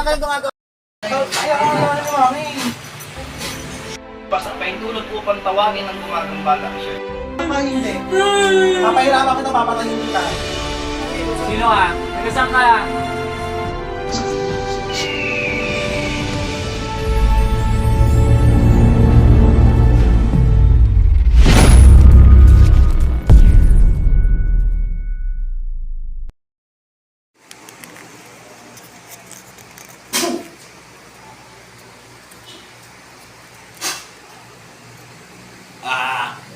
Tatanggalin ko nga to. Kaya ka nga ni Mami. Basta paintulot upang tawagin ang gumagambala siya. Hindi. Papahirapan kita, papatayin kita. Sino ka? Nagkasang ka?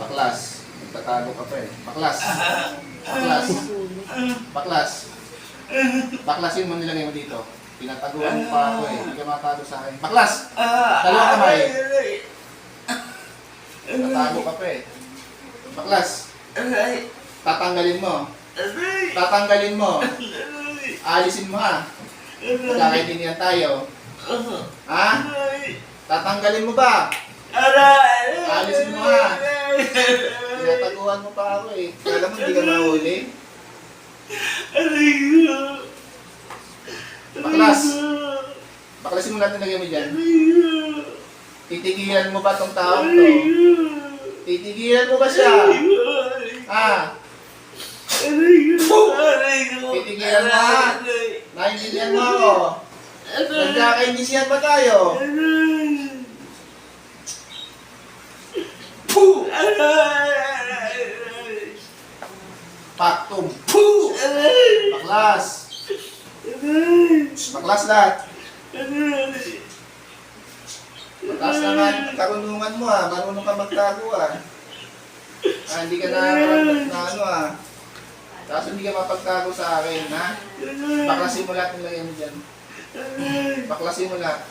Baklas, nagtatago ka pa eh. Baklas. Baklas. Baklas. Baklasin mo nilagay mo dito. Pinataguan mo pa ako eh. Hindi ka matago sa akin. Baklas! Dalawa kamay. Tatago ka pa eh. Baklas. Tatanggalin mo. Tatanggalin mo. Alisin mo ha. Magkakaintindihan tayo. Ha? Tatanggalin mo ba? Alisin mo ha. Pinataguan mo pa ako eh. Kala mo hindi ka mahuli. Baklas. Baklasin mo natin lagay mo dyan. Titigilan mo ba tong taong to? Titigilan mo ba siya? Ha? Titigilan mo ha? Naintindihan mo ako? Nagkakaindisihan ba tayo? Patum. Baklas. Baklas lahat. Mataas naman ang karunungan mo ha. Marunong ka magtago ha. Hindi ka na ano ha. Tapos hindi ka mapagtago sa akin ha. Baklasin mo lahat ng lagay mo dyan. Baklasin mo lahat.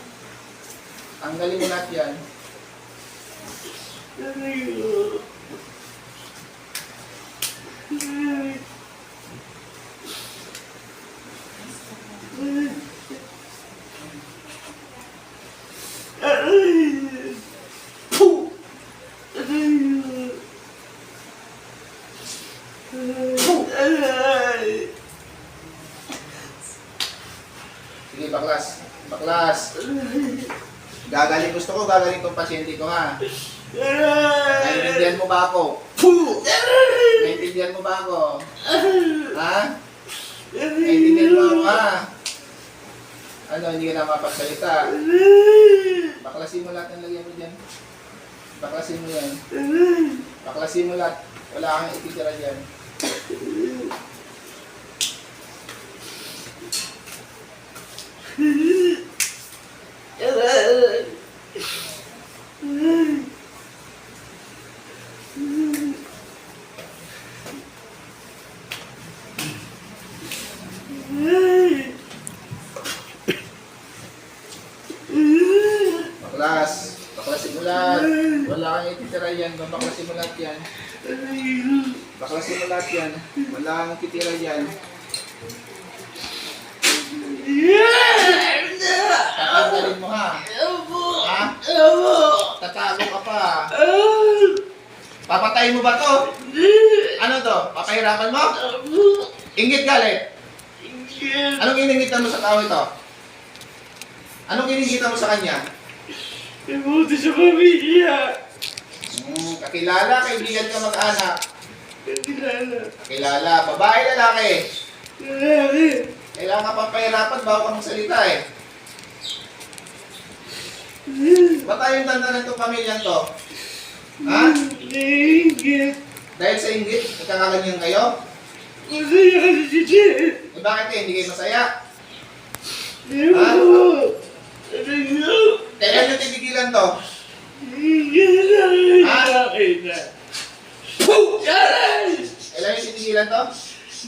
Tanggalin mo lahat yan. Sige, baklas. Baklas. Gagaling gusto ko, gagaling tong pasyente ko ha. Naintindihan mo ba ako? Naintindihan mo ba ako? Ha? Naintindihan mo ako ha? Ano, hindi ka na mapagsalita. Baklasin mo lahat ng lagyan mo dyan. Baklasin mo yan. Baklasin mo lahat. Wala kang ititira dyan. Baklas. Baklasin mo lahat. Wala kang ititira yan. Baklasin mo lahat yan. Baklasin mo lahat yan. Wala kang ititira yan. Tatanggalin mo ha. Ha? Tatago ka pa. Papatayin mo ba to? Ano to? Papahirapan mo? Inggit galit. Anong iningitan mo sa tao ito? Anong iningitan mo sa kanya? Ibuti sa pamilya. Kakilala, kaibigan ka mag-anak. Kakilala. Kakilala, babae, lalaki. Lalaki. Kailangan ka pang pahirapan bago ka magsalita eh. Ba't tayong tanda ng itong pamilyang to? Ha? Nainggit. Dahil sa inggit, nagkakaganyan kayo? Masaya kasi si Jen. Eh bakit eh, hindi kayo masaya? Ewan ko. Kailan nyo titigilan to? Nainggit Ha? sa akin na. Kailan nyo titigilan to?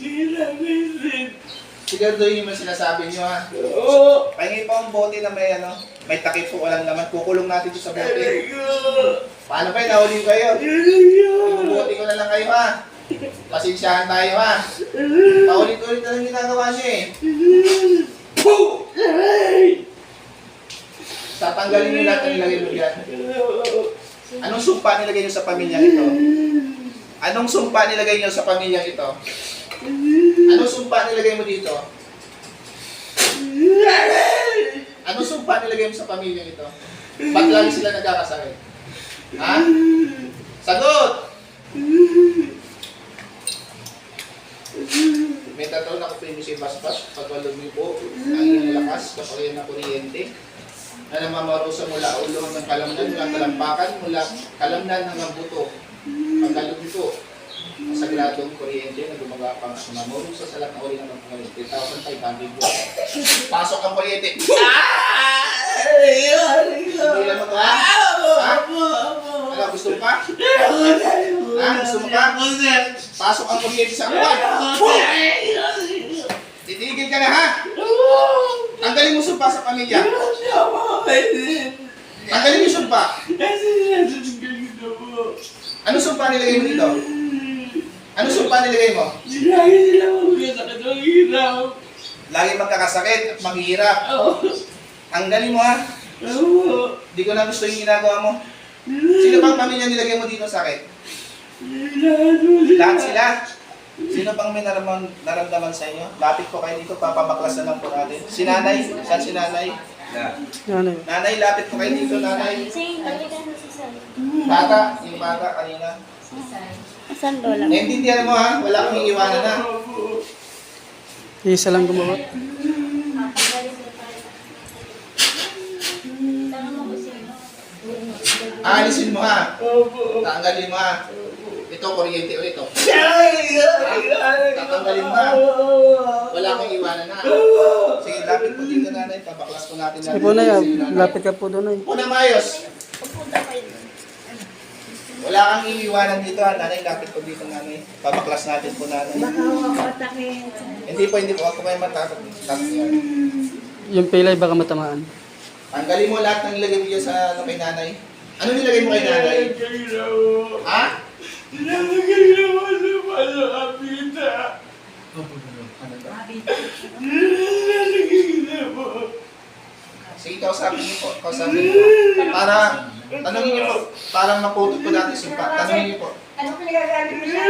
Nilamin. Siguraduhin mo sinasabi nyo ha. Oo. Pahingi pa ang bote na may ano, may takip po walang laman. Kukulong natin ito sa bote. Paano ba yun? Nahuli kayo? Ibubuti ko na lang kayo ha. Pasensyahan tayo ha. Paulit-ulit na lang ginagawa nyo eh. Tatanggalin nyo lahat ang nilagay mo dyan. Anong sumpa nilagay nyo sa pamilyang ito? Anong sumpa nilagay nyo sa pamilyang ito? Anong sumpa nilagay mo dito? Anong sumpa nilagay mo sa pamilya ito? Ba't lagi sila nagkakasakit? Ha? Sagot! May tatraw na si Basbas, pagwalog niyo po, ang iyong lakas, kapag na kuryente, na namamarusa mula ulo hanggang kalamnan, mula talampakan, mula kalamnan hanggang buto, pagkalog nito, ang sagradong kuryente na gumagapang at namamarusa sa lahat ng uri ng pagkalit, 3,500 po. Pasok ang kuryente. Hindi lang mo to, ha? Ha? Ano, gusto mo pa? Ha? Gusto mo pa? Pasok ang kuryente sa uwan. Titigil ka na, ha? Tanggalin mo sumpa sa pamilya. Tanggalin mo sumpa. Ano sumpa nilagay mo dito? Ano sumpa nilagay mo? Lagi magkakasakit at maghihirap. Tanggalin mo, ha? Hindi ko na gusto yung ginagawa mo. Sino pang pamilya nilagay mo dito sa akin? Lahat sila. Sino pang may naramdaman sa inyo? Lapit po kayo dito, papabaklasan lang po natin. Si nanay, saan si nanay? Nanay, lapit po kayo dito, nanay. Bata, yung bata kanina. Asan lola? Naintindihan mo, ha? Wala kang iiwanan, ha? Isa lang gumawa. Aalisin mo, ha? Tanggalin mo, ha? Ito, kuryente ulit, ito. Tatanggalin mo, ha? Wala kang iwanan, ha? Sige, lapit po dito, nanay. Papaklas po natin. Sige po na yan. Lapit ka po doon ay. Una, Mayos. Wala kang iiwanan dito, ha? Nanay, lapit po dito, nanay. Papaklas natin po, nanay. Hindi po. Ako kayo matatakot. Yung pilay baka matamaan. Tanggalin mo lahat ng nilagay mo dyan sa kay nanay. Ano nilagay mo kay nanay? Ha? Sige, kausapin niyo po. Para, tanongin niyo po. Parang naputot ko dati sumpa. Tanongin niyo po. Ano pinagagamit mo sa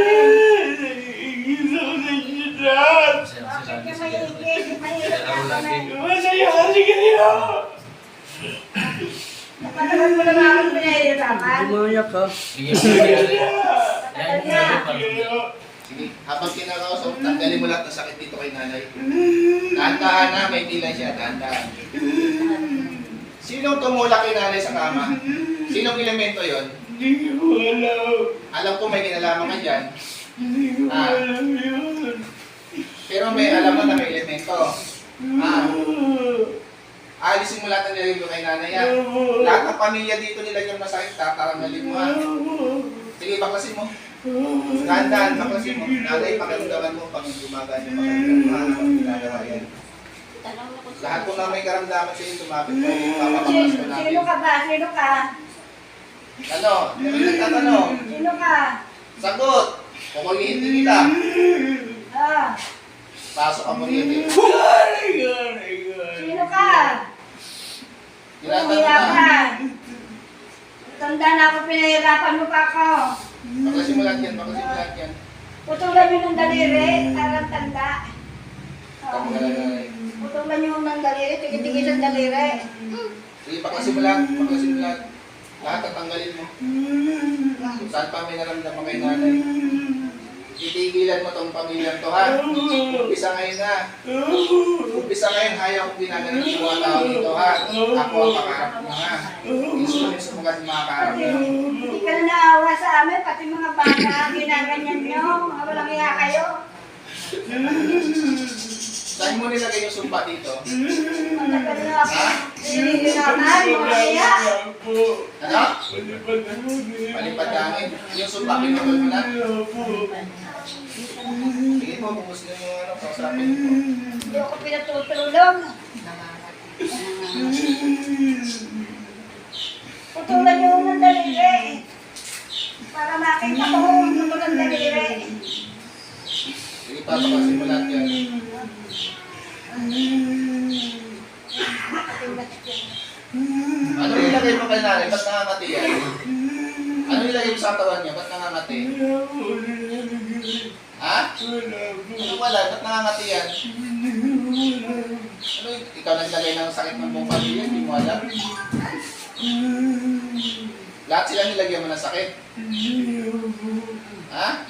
Napatagal mo na mga pinahihirapan? Gumayak ka. Sige, habang kinakausap, tanggalin mo lahat ng sakit dito kay nanay. Dahan-dahan na, may pilay siya. Dahan-dahan. Sinong tumulak kay nanay sa kama? Sinong elemento yon? Alam ko may kinalaman ka dyan. Pero may alam mo na may elemento. Alisin mo lahat ng nilagay mo kay nanay, ha? Lahat ng pamilya dito nilagyan mo sakit, tatarangalin mo, ha? Sige, baklasin mo. Dahan-dahan, baklasin mo. Nanay, pakiramdaman mo pag gumagaan yung pakiramdaman mo, pag ginagawa yan. Lahat po na may karamdaman sa inyo, tumapit mo, papapaklas ko natin. Sino ka ba? Sino ka? Ano? May nagtatanong. Sino ka? Sagot! Kukulitin kita. Pasok ang kuryente. Sino ka? Tinatanong Umiyak na. ka. Tanda na ako, pinahirapan mo pa ako. Baklasin mo lahat yan, baklasin mo lahat yan. Putulan nyo ng daliri, tarang tanda. Tanggalin. Putulan nyo ng daliri, tigit-tigit ang daliri. Sige, baklasin mo lahat, baklasin mo lahat. Lahat tatanggalin mo. Kung saan pa may naramdaman kay nanay. Titigilan mo tong pamilyang to, ha? Umpisa ngayon, ha? Umpisa ngayon, ayaw kong ginagawa ng mga tao dito, ha? Ako ang makaharap mo, ha? Instrument sa mga makaharap mo. Hindi ka na naawa sa amin, pati mga bata, ginaganyan nyo, mga walang iya kayo. Saan mo nilagay yung sumpa dito? Matagal na ako, nililinaman, mga iya. Ano? Palipadangin. Yung sumpa, pinutol mo na? Sige po, bubus na yung ano, kausapin mo. Hindi ako pinatutulong. Putulan nyo ng daliri. Para makita ko kung putulan ng daliri. Sige, papakasin mo lahat yan. Ano nilagay mo kay nanay? Ba't nangangati yan? Ano nilagay mo sa katawan niya? Ba't nangangati? Ha? Ano wala? Ba't nangangati yan? Ano, ikaw naglagay ng sakit ng buong pamilya, hindi mo alam. Lahat sila nilagyan mo ng sakit. Ha?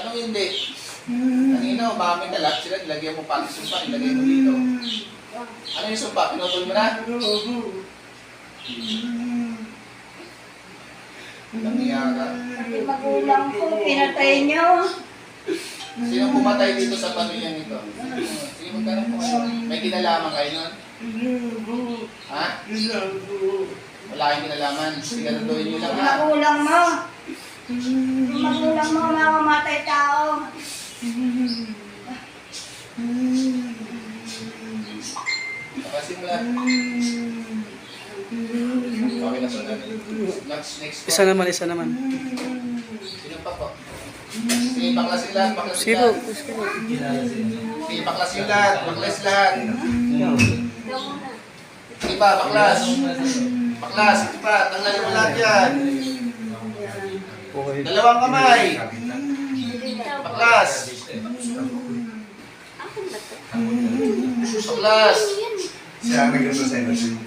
Anong hindi? Kanina, umami ka, lahat sila nilagyan mo pati sumpa, nilagay mo dito. Ano yung sumpa? Pinutol mo na? Nangiya ka. Pati magulang ko, pinatay niyo. Sino pumatay dito sa pamilya nito? Sige, magtanong po kayo. May kinalaman kayo nun? Ha? Wala kayong kinalaman. Siguraduhin nyo lang ha. Magulang mo. Magulang mo, mamamatay tao. Nakasimula. Okay na sa next Isa naman, isa naman. Sino pa po? Sige, baklas yung lahat, baklas Sige yung po, lahat. sige po. Sige, baklas yung lahat, baklas lahat. Sige pa, baklas. Baklas, sige pa, tanggalin mo lahat yan. Dalawang kamay. Baklas. Baklas. Siya ang nagkaso sa inyo.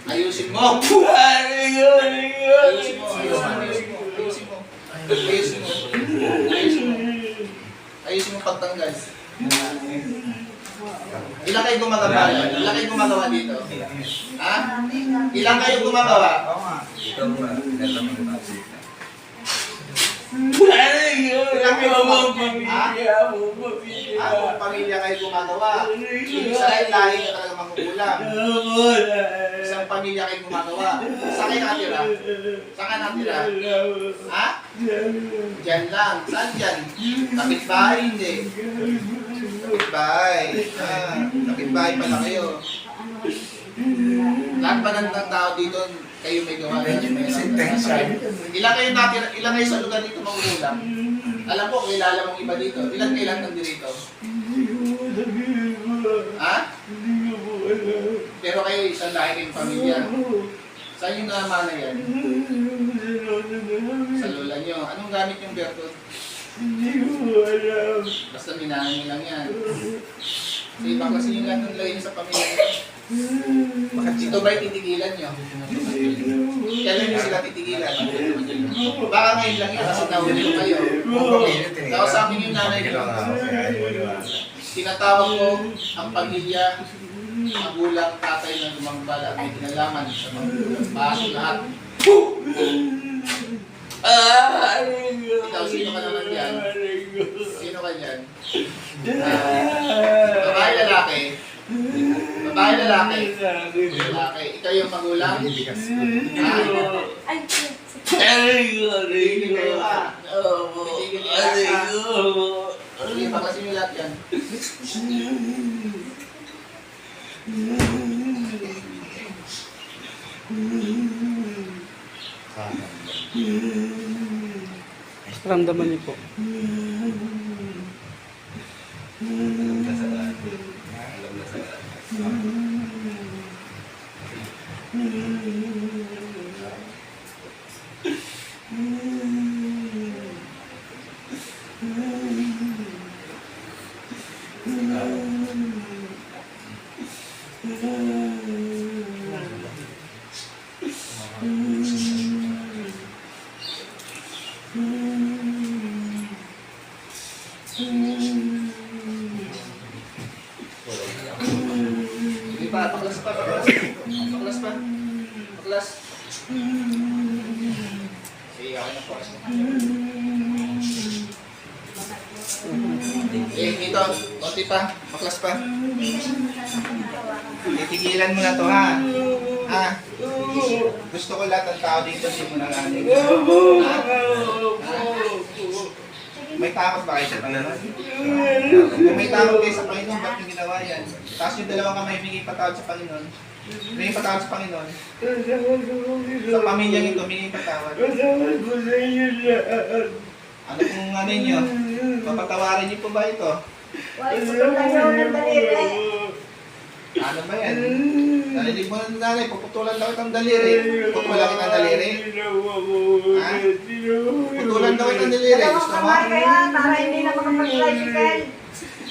Ayusin mo. Ayusin mo. Ayusin mo pagtanggal. Ilan kayo gumagawa? Ilan kayo gumagawa dito? Ha? Ilan kayo gumagawa? Ilan kayo gumagawa? Ha? Kung pamilya kayo gumagawa. Ibig sabihin lahi ka talaga mangkukulang. Isang pamilya kayo gumagawa. Saan kayo nakatira? Saan ka nakatira? Ha? Diyan lang. Saan dyan? Kapitbahay hindi. Kapitbahay. Kapitbahay pala kayo. Lahat ba ng tao dito kayo may gawa na ilan kayo nakatira? Ilan kayo sa lugar dito mangulang? Alam ko, kilala mong iba dito. Ilan kayo lang nandito? Ha? Pero kayo isang lahi kayong pamilya. Saan yung namana yan? Sa lola nyo. Anong gamit yung bertot? Basta minangin lang yan. Sige, baklasin yung lahat ng lagay nyo sa pamilya nyo. Ito ba'y titigilan nyo? Kailan nyo sila titigilan? Baka ngayon lang yun kasi nahuli kayo. Kausapin yung nanay nyo. Tinatawag ko ang pamilya, magulang, tatay ng lumambala at may kinalaman sa magulang. Baso lahat. Ikaw, sino ka naman yan? Sino ka yan? Babae, lalaki? Babae, lalaki? Lalaki. Ikaw yung magulang? Ay, Tigil kayo ha. Tigil kayo ha. Sige, pakasin yung lahat yan. Ramdaman niyo po. Sige pa, paklas pa, paklas. Paklas pa. Paklas. Sige, ako na paklas. Ito, konti pa. Paklas pa. Titigilan mo na to ha. Ha? Gusto ko lahat ng tao dito hindi mo nalanin. May takot ba kayo sa Panginoon? Kung may takot kayo sa Panginoon, ba't yung ginawa yan? Tapos yung dalawang kamay humingi patawad sa Panginoon. Humingi patawad sa Panginoon. Sa pamilyang ito, humingi patawad. Ano kung ano nyo? Papatawarin niyo po ba ito? wala ko kayo ng daliri. Ano ba yan? Narinig mo na nanay, puputulan daw itang daliri. Puputulan kitang daliri. Ha? Putulan daw itang daliri. Dalawang Gusto mo? kamay kaya para hindi na makapag-tricycle.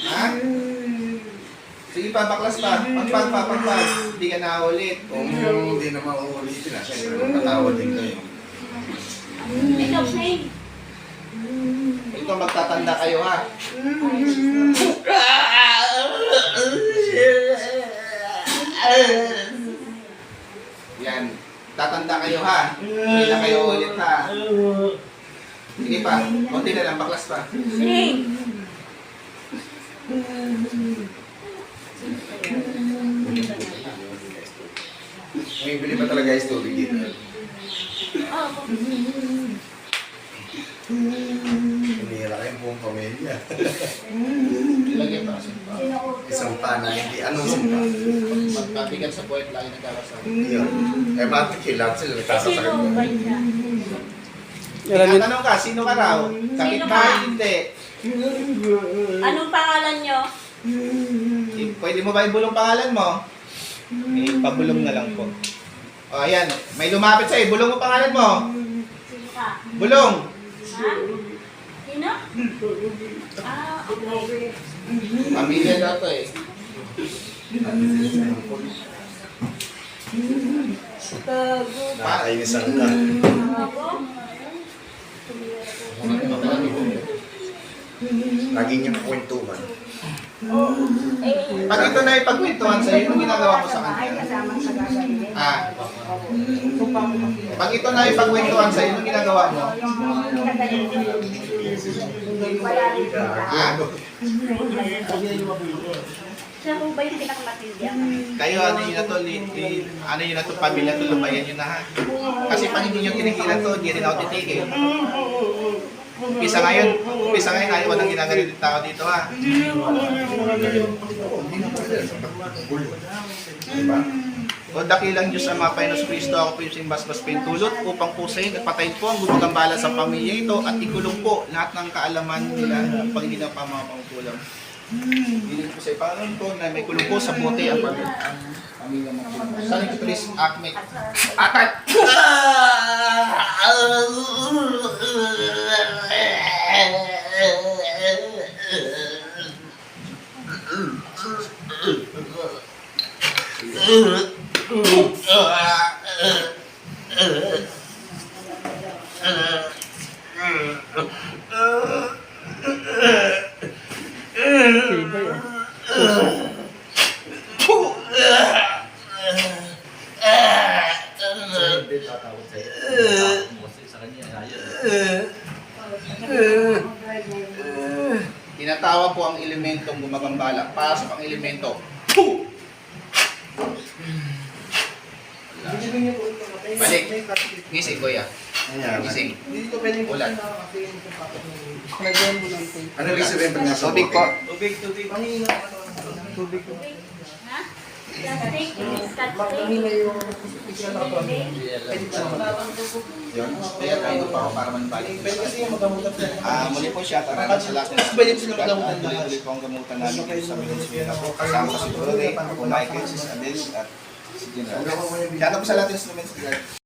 Ha? Sige pa, baklas pa. Pagpag. Hindi ka na ulit. Kung hindi na mauulitin na, siyempre magtatawad din kayo. Ito magtatanda kayo ha. Yan. Tatanda kayo ha. Hindi na kayo ulit ha. Sige pa. Konti na lang. Baklas pa. May bili pa talaga yung tubig dito. Hinihira kayong buong pamilya. Ilagay pa. Isang pana, hindi anong sumpa. Magpabigat sa buhay. Lagi nagkakasama. Yun. Eh, bakit kilat sila nagkakasakit mo? Tinatanong ka, sino ka raw? Sakit Sino ka? ka? Hindi. Anong pangalan nyo? Pwede mo ba ibulong pangalan mo? Pabulong na lang po. O, ayan. May lumapit sa'yo. Bulong mo pangalan mo. Sino ka? Bulong. Ha? Sino? Okay. Pamilya daw to eh. Nakakainisan ka. Lagi niyang kwentuhan. Pag ito na ipagkwentuhan sa'yo, anong ginagawa mo sa Bahay kanya? kasama sa gagawin. Ah. Pag ito na ipagkwentuhan sa'yo, anong ginagawa mo? Yung pinagaling ko. Wala rin kita. Ah. Siya po ba yung pinakamatindi? Kayo, ano yun na to, ano yun na to, pamilya to, lumayan yun na ha. Kasi pag hindi nyo tinigilan to, hindi rin ako titigil. Umpisa ngayon, ayaw nang ginagalit ng tao dito ha. Diba? O dakilang Diyos ang mga Panginoon Kristo, ako po yung simbasbas pintulot upang po sa inyo at patayin po ang gumagambala sa pamilya ito at ikulong po lahat ng kaalaman nila pag hindi na pa mga pangkulang. Hindi po sa ipanon po na may kulong po sa bote ang pamilya mo. Saling ko please, akmek. Atat! Tibay ah. Hindi tatawag sa'yo. Kasi sa kanya, ayaw. Tinatawag po ang elementong gumagambala. Pasok ang elemento. Balik. Gising, kuya. Ayan. Gising. Ulan. Lagyan mo ng tape. Ano ibig sabihin pag nasa Tubig po. Tubig. Tubig ko. Ha? Plastic? Plastic? Yun? Kaya tayo pa ako para manbalik. Muli po siya, tara sa lahat ng tuloy po ang gamutan namin sa Venezuela po. Kasama sa siguro ako Michael, Sis Ades, at si General. Shout out po sa lahat ng instruments.